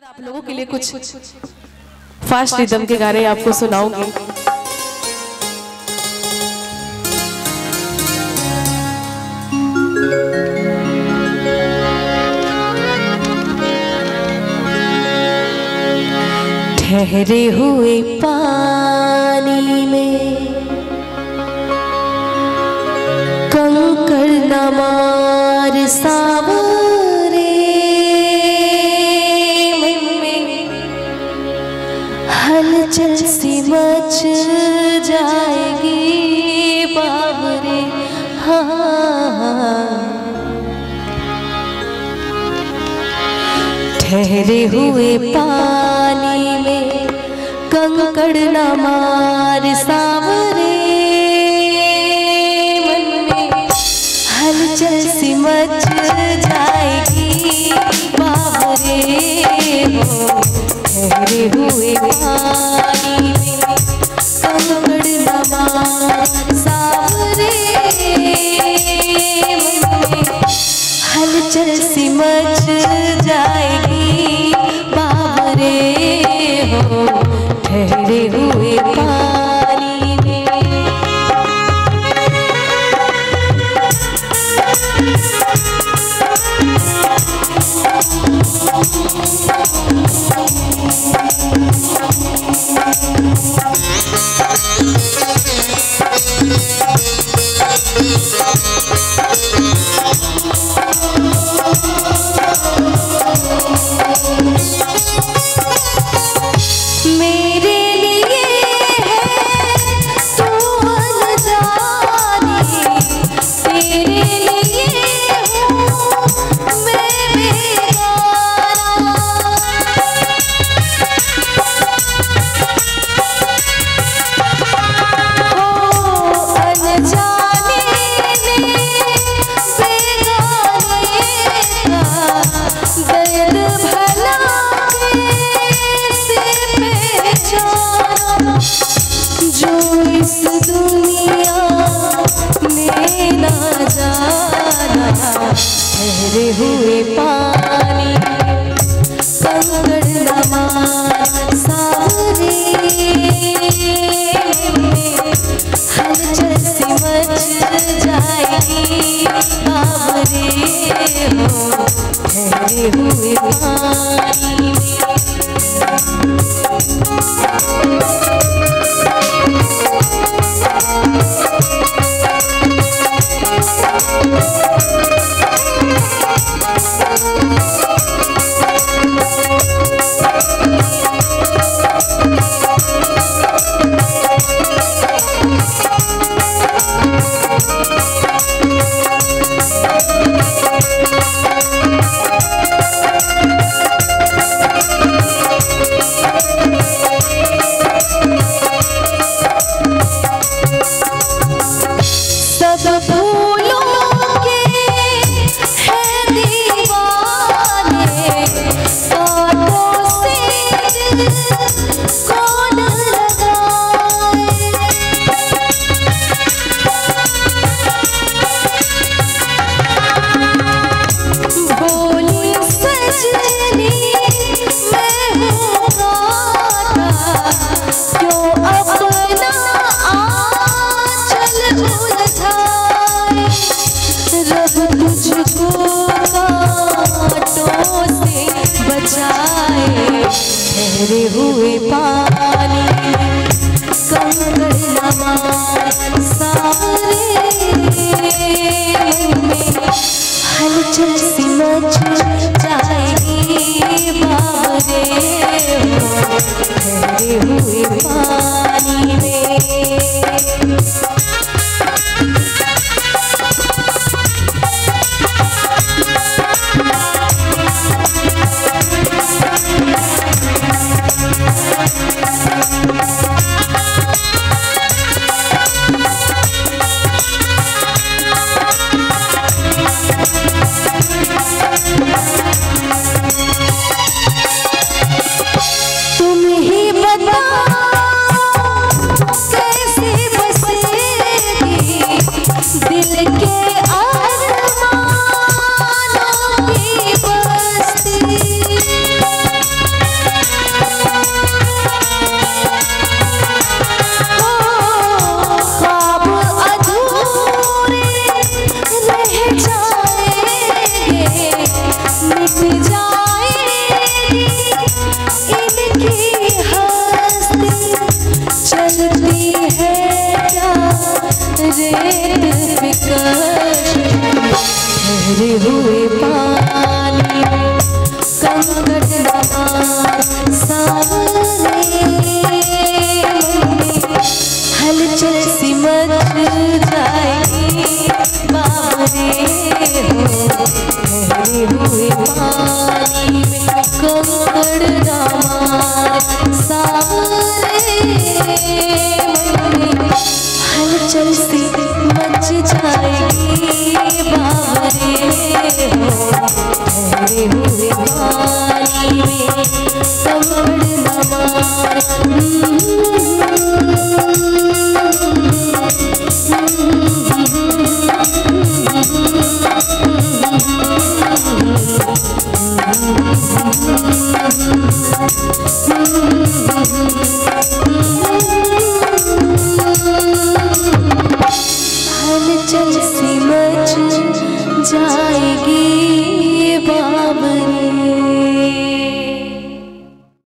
आप लोगों के लिए कुछ फास्ट रिदम के गाने आपको सुनाऊंगी। ठहरे हुए पानी में कंकड़ न मार सावरे मन में हलचल सी मच जाएगी बावरे। हाँ ठहरे हुए पानी में कंकड़ न मार सावरे मन में हलचल सी मच जाएगी बावरे। हो ठहरे हुए पानी में कंकड़ न मार सावरे मन में हलचल सी मच जाएगी बावरे। हो ठहरे हुए पानी में ठहरे हुए पानी कंकड़ न मार सावरे हलचल सी मच जाएगी बावरे। हो ठहरे हुए पानी ठहरे हुए पानी कंकड़ न मार सावरे में हलचल सी मच जाएगी बावरे। ठहरे हुए पानी में हलचल सी मच जाएगी बाबरे हो, ठहरे हुए पानी में कंकड़ दामार सावरे। हलचल सी मच जाएगी बाबरे हो, ठहरे हुए पानी में कंकड़ दामार। हलचल सी मच जाएगी बाबरे।